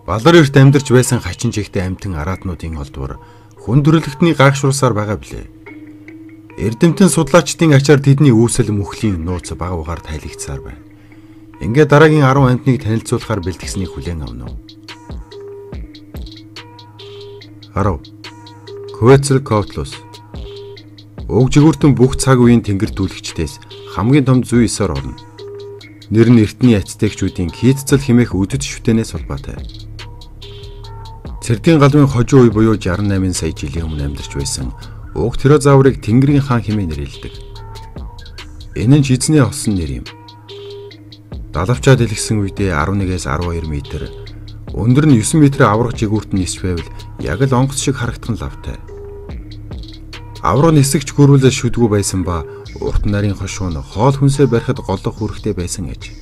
Балар эрт амьдарч байсан хачин жигтэй амьтан араатнуудын олдвор хүн төрөлхтний гайхшруулсаар байгаа билээ. Эрдэмтэн судлаачдын ачаар тэдний үүсэл мөхлийн нууц бага угаар тайлэгдсаар байна. Ингээд дараагийн 10 амьтныг танилцуулахаар бэлтгэснийг хүлээн авна уу? 10. Quetzalcoatlus. Уг жигүүртэн бүх цаг үеийн тэнгэр дүүлэгчдээс хамгийн том зүй эсээр орно. Нэр нь эртний ацтекчүүдийн хийцэл хэмээх үдэт шүтэнээс холбоотой. Цэрдийн галвын хожуу үе буюу 68 сая жилийн өмнө амьдарч байсан уг тирозаврыг Тэнгэрийн хаан хэмээн нэрлэдэг. Энэ нь ч эзний олсон нэр юм. Далавчаа дэлгэсэн үедээ 11-ээс 12 метр, өндөр нь 9 м аврах жигүүрт нь нисч байвал яг л онгоц шиг харагдах нь лавтай. Авраг нисэгч хөрвөл шүдгүү байсан ба урт нарын хошуу нь хоол хүнсээ барихад голлох хүрэхтэй байсан аж.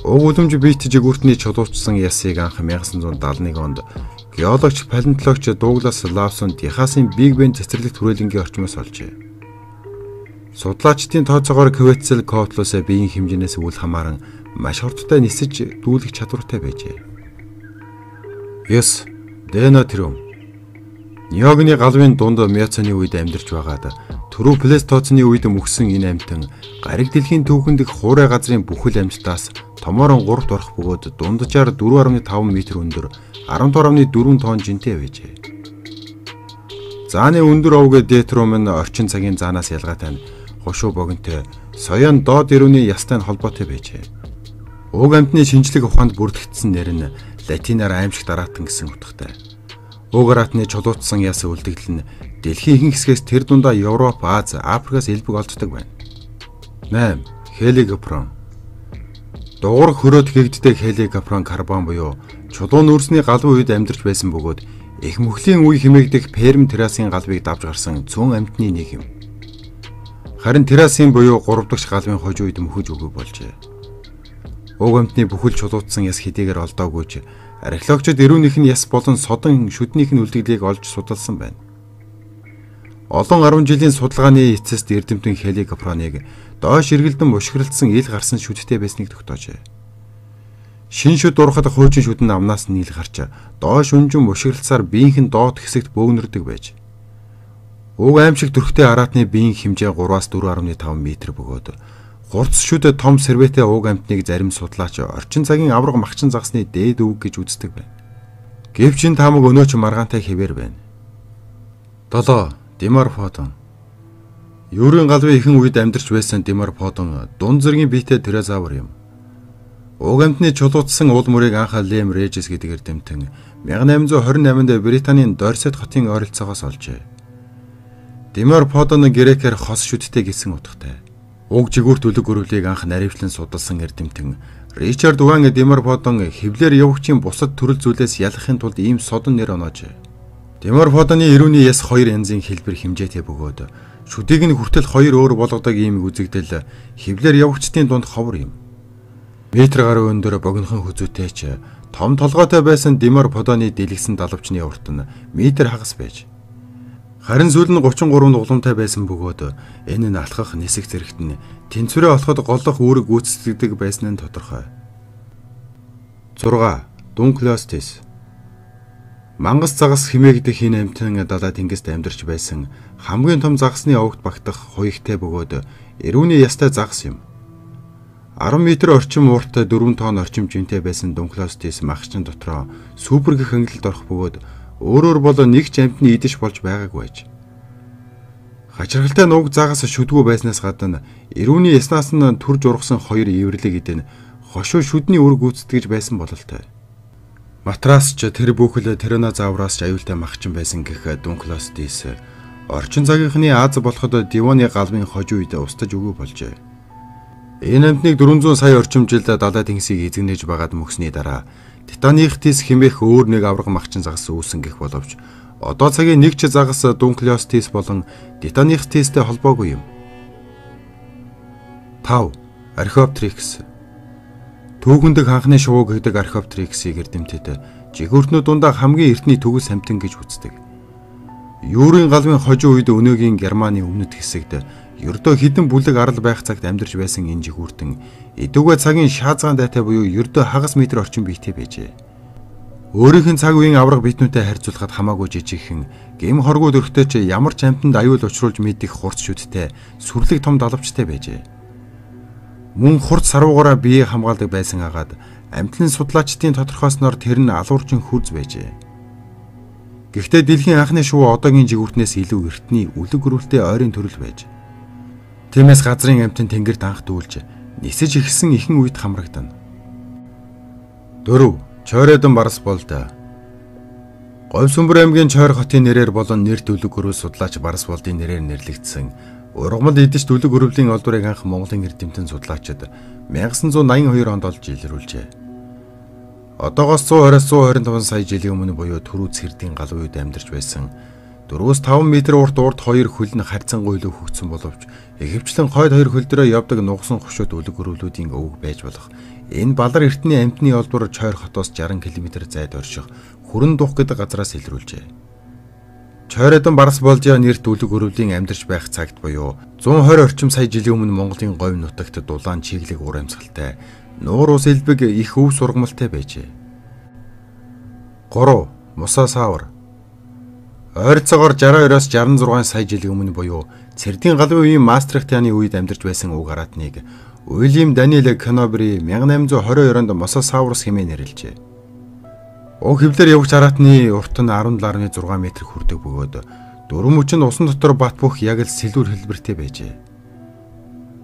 Уг үлэмж биет жигүүртний чулуучсан ясыг анх 1971 онд геологч палеонтологч Дуглас Лавсон Техасын Биг Бен цэцэрлэгт хүрээлэнгийн орчмоос олжээ. Судлаачдын тооцоогоор Quetzalcoatlus биеийн хэмжээнээс үл хамааран маш хурдтай нисэж дүүлэх чадвартай байжээ. 9. Денотриум. Ниогны галвын дунд Миоцены үед амьдарч байгаад түрүү Плейстоцены үед мөхсөн энэ амьтан гариг дэлхийн түүхэнд их хуурай газрын бүхэл амьтдаас томоорон 3-т орох бөгөөд дунджаар 4.5 м өндөр 12.4 тонн жинтэй байжээ. Зааны өндөр овг Детрум нь орчин цагийн заанаас ялгаатай нь хошуу богинтой соёон доод ирүүний ястай нь холбоотой байжээ. Уг амьтны шинжлэх ухаанд бүрдэгдсэн нэр нь латинаар аимшигт араатан гэсэн утгатай. Уг араатны чулуутсан яс үлдэгдэл нь дэлхийн ихэнх хэсгээс тэр дундаа Европ, Аз, Африкаас элбэг олддог байна. 8. Хеликопрон. Дугур хөрөөд хийгддэг хеликопрон карбон буюу чулуун нүүрсний галвын үед амьдарч байсан бөгөөд их мөхлийн үе хэмээгдэх Перм террасын галвыг давж гарсан цөөн амьтны нэг юм. Харин террасын буюу 3 дахь галвын хожуу үед мөхөж өгөө болжээ. Уг амьтны бүхэл чулуутсан яс хэдийгээр олдоогүйч археологчид эрүүнийх нь яс болон содон шүднийх нь үлдгэлийг олж судалсан байна. Олон 10 жилийн судалгааны эцэст эрдэмтэн хеликопроныг доош эргэлдэн мушгиралдсан ил гарсан шүдтэй байсныг тогтоожээ. Шин шүд урахад хуучин шүдэн амнаас нь ил гарч доош өнжин мушгиралцаар биеийнх нь доод хэсэгт бөөгнөрдөг байж. Уг аимшиг төрхтэй араатны биеийн хэмжээ 3-аас 4.5 м бөгөөд хурц шүд том сервэтэ уг амьтныг зарим судлаач орчин цагийн авраг махчин загсны дээд үг гэж үздэг байна. Гэвч энэ таамаг өнөө ч маргаантай хэвээр байна. 7. Dimorphodon. Юурын галвын ихэнх үед амьдарч байсан Dimorphodon дунд зэргийн биетэй тирозавр юм. Уг амьтны чулуутсан уул мөрийг анх Лем Режис гэдэг эрдэмтэн 1828-нд Британийн Дорсет хотын ойролцоогоос олжээ. Dimorphodon грекээр хос шүдтэй гэсэн утгатай. Уг жигүүрт үлэг өрөвлийг анх наривчлан судалсан эрдэмтэн Ричард Ван Dimorphodon хэвлэр явагчийн бусад төрөл зүйлээс ялахын тулд ийм содон нэр оноожээ. Dimorphodon-ы эрүүний яс 2 янзын хэлбэр хэмжээтэй бөгөөд шүдийг нь хүртэл 2 өөр болгодог ийм үзэгдэл хэвлэр явагчдын дунд ховор юм. Метр гаруй өндөр богинохон хүзүүтэй ч том толгойтой байсан Dimorphodon-ы дэлгэсэн далавчны урт нь метр хагас байж. Харин зүйл нь 33 уламтай байсан бөгөөд энэ нь алхах нисэх зэрэгт нь тэнцвэрээ олоход голлох үүрэг гүйцэтгэдэг байсан нь тодорхой. 6. Dunkleosteus. Мангас загас хэмээгдэх энэ амьтан далай тэнгист амьдарч байсан хамгийн том загасны овогт багтах хуягтай бөгөөд эрүүний ястай загас юм. 10 м орчим ууртай 4 тонн орчим жинтэй байсан Dunkleosteus махчин дотроо супер гэх ангилалд орох бөгөөд өөрөөр бол нэг ч амьтны идэж болж байгаагүй байж. Хачирхалтай нууг загас шүдгүү байснаас гадна эрүүний яснаас нь төрж ургасан 2 эвэрлэг эдэн хошуу шүдний үр гүйцэтгэж байсан бололтой. Матрас ч тэр бүхэл тиранозавраас ч аюултай махчин байсан гэх Dunkleosteus орчин цагийнхны Аз болоход Дивоны галвын хожуу үед устж өгөө болжээ. Энэ амьтныг 400 сая орчим жил далай тэнгисийг эзэгнэж байгаад мөхсний дараа Titanichthys хэмээх өөр нэг авраг махчин загас үүсэн гэх боловч одоо цагийн нэг ч загас Dunkleosteus болон Titanichthysтэй холбоогүй юм. 5. Archaeopteryx. Түүхэнд анхны шувуу гэдэг Archaeopteryx-ийг эрдэмтэд жигүүртнүүд дундаа хамгийн эртний төгс амьтан гэж үздэг. Юурын галвын хожуу үед өнөөгийн Германы өмнөд хэсэгт ердөө хідэн бүлэг арал байх цагт амьдарч байсан энэ жигүүртэн эдүгэ цагийн шаазгаан дайтай буюу ердөө хагас метр орчим биетэй байжээ. Өөрийнх нь цаг үеийн авраг битнүүтэй харьцуулахад хамаагүй жижигхэн гэм хоргууд өрхтэй ч ямар ч амьтанд аюул учруулж мэдих хурц шүдтэй сүрлэг том далавчтай байжээ. Мөн хурц саруугаараа бие хамгаалдаг байсан агаад амьтны судлаачдын тодорхойсноор тэр нь алуурчин хурц байжээ. Гэхдээ дэлхийн анхны шувуу одоогийн жигүүртнээс илүү эртний үлэг өрөвлтэй ойрын төрөл байж. Тиймээс газрын амьтан тэнгэрт анх дүүлж нисэж ихсэн ихэн үед хамрагдана. 4. Чойройдон барс болдоо. Говьсүмбэр аймгийн Чойр хотын нэрээр болон нэрт үлэг өрөв судлаач Барс болдын нэрээр нэрлэгдсэн ургамал идэж үлэг өрөвлийн олдврыг анх Монголын эрдэмтэн судлаачид 1982 онд олж илрүүлжээ. Одоогоос 120-125 сая жилийн өмнө буюу Түрүүц хэрдийн галуу үед амьдарч байсан 4-5 м урт 2 хөл нь харьцангуй илүү хөгжсөн боловч ихэвчлэн хойд 2 хөл дээрээ явдаг нугсан хошууд үлэг өрөвлүүдийн өвөг байж болох энэ балар эртний амьтны олбор Чойр хотоос 60 км зайд орших Хүрэн дух гэдэг газраас илрүүлжээ. Чойройдон барс болж нэрт үлэг өрөвлийн амьдарч байх цагт буюу 120 орчим сая жилийн өмнө Монголын говь нутагт дулаан чиглэг ур амьсгалтай нуур ус элбэг их өв сургамалтай байжээ. 3. Мусаа савар. Ойролцоогоор 62-оос 66 сая жилийн өмнө буюу Цэрдийн галын үеийн Маастрихтны үед амьдарч байсан уг аратныг Уильям Даниэл Канобери 1822 онд Мусаа саврус хэмээн нэрлэжээ. Уг хэвлэр явагч аратны урт нь 17.6 м хүрдэг бөгөөд дөрвөн мөч нь усан дотор бат бөх яг л сэлүүр хэлбэртэй байжээ.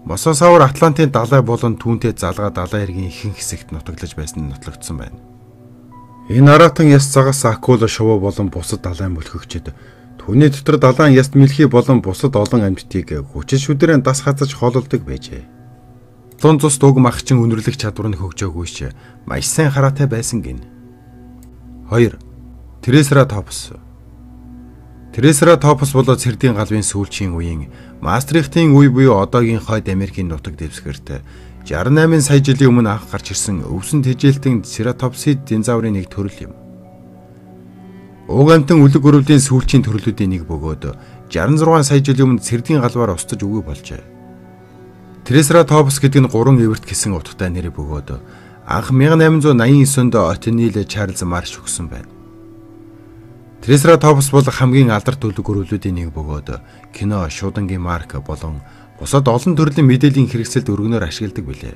Мусаа савар Атлантын далай болон түүнтэй залгаа далайн эргийн ихэнх хэсэгт нутаглаж байсан нь нотлогдсон байна. Энэ аратан яс цагаас акула шувуу болон бусад далайн мөлхөгчд түүний дотор далайн яст мэлхий болон бусад олон амьтдыг хүчил шүдэрэн дас хазаж хоололдог байжээ. Лун цус дуг махчин өнөрлөх чадвар нь хөгжөөгүйч маш сайн хараатай байсан гин. 2. Трисератопс. Трисератопс болоо Цэрдийн галвын сүүлчийн үеийн Маастрихтын үе буюу одоогийн Хойд Америкийн нутаг дэвсгэрт 68 сая жилийн өмнө анх гарч ирсэн өвсөн тэжээлтэн Ceratopsid динозаврын нэг төрөл юм. Уг амьтан үлэг өрөвлийн сүүлчийн төрлүүдийн нэг бөгөөд 66 сая жилийн өмнө Цэрдийн галваар устж өгөө болжээ. Triceratops гэдэг нь 3 эвэрт гэсэн утгатай нэр бөгөөд анх 1889 онд Отнил Чарльз Марш өгсөн байна. Triceratops бол хамгийн алдарт үлэг өрөвлүүдийн нэг бөгөөд кино, шуудангийн марк болон бусад олон төрлийн мэдээллийн хэрэгсэлд өргөнөөр ашигладаг билээ.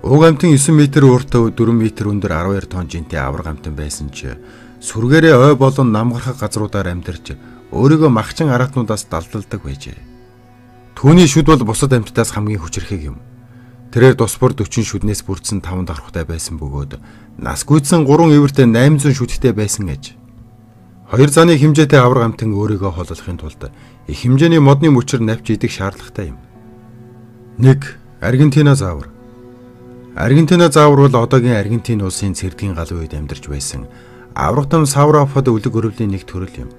Уг амьтан 9 м урт 4 м өндөр 12 тонн жинтэй авраг амьтан байсан ч сүргээрээ ой болон намгархах газруудаар амьдарч өөрийгөө махчин аратнуудаас далдалдаг байжээ. Түүний шүд бол бусад амьтдаас хамгийн хүчирхэг юм. Тэрээр тус бүр 40 шүднээс бүрдсэн 5 дарахтай байсан бөгөөд нас гүйцсэн 3 эвэрт 800 шүдтэй байсан гэж. Хоёр заны хэмжээтэй авраг амьтан өөрийгөө холлохын тулд их хэмжээний модны мөчөр навч идэх шаардлагатай юм. 1. Аргентинозавр. Аргентинозавр бол одоогийн Аргентин улсын Цэрдийн галын үед амьдарч байсан аврагтам савропод үлэг өрөвлийн нэг төрөл юм.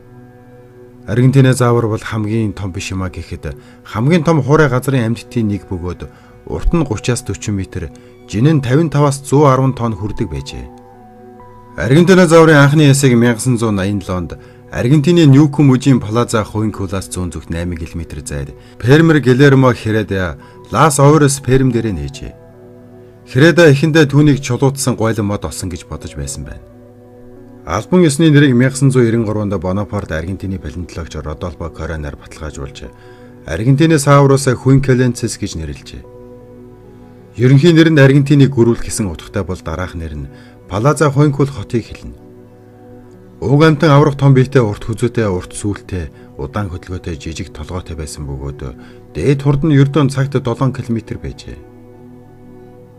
Аргентинозавр бол хамгийн том биш юмаа гэхэд хамгийн том хуурай газрын амьтдын нэг бөгөөд урт нь 30-аас 40 м, жин нь 55-аас 110 тонн хүрдэг байжээ. Аргентинозаврын анхны ясыг 1987 онд Аргентины Ньюко мужийн Плаза Хуинкулаас зүүн зүгт 8 км зайд фермер Гилермо Хереда Лас Оурес ферм дээр нээжээ. Хереда эхэндээ түүнийг чулуутсан гойлон мод олсон гэж бодож байсан байна. Албан ёсны нэрийг 1993 онд Бонапарт Аргентины палеонтологч Родольфо Коронер баталгаажуулж Аргентиносаурус Хуинкуленсис гэж нэрлэжээ. Ерөнхий нэр нь Аргентиныг гөрүүлэх гэсэн утгатай бол дараах нэр нь Плаза Хуинкул хотыг хэлнэ. Уг амьтан аврах том биетэй урт хүзүүтэй, урт сүүлтэй, удаан хөдөлгөөтэй, жижиг толгойтой байсан бөгөөд дээд хурд нь ердөө цагт 7 км байжээ.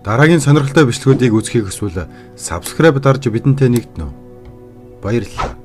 Дараагийн сонирхолтой бичлэгүүдийг үзхийг хүсвэл subscribe дарж бидэнтэй нэгдэнэ үү? Баярлалаа.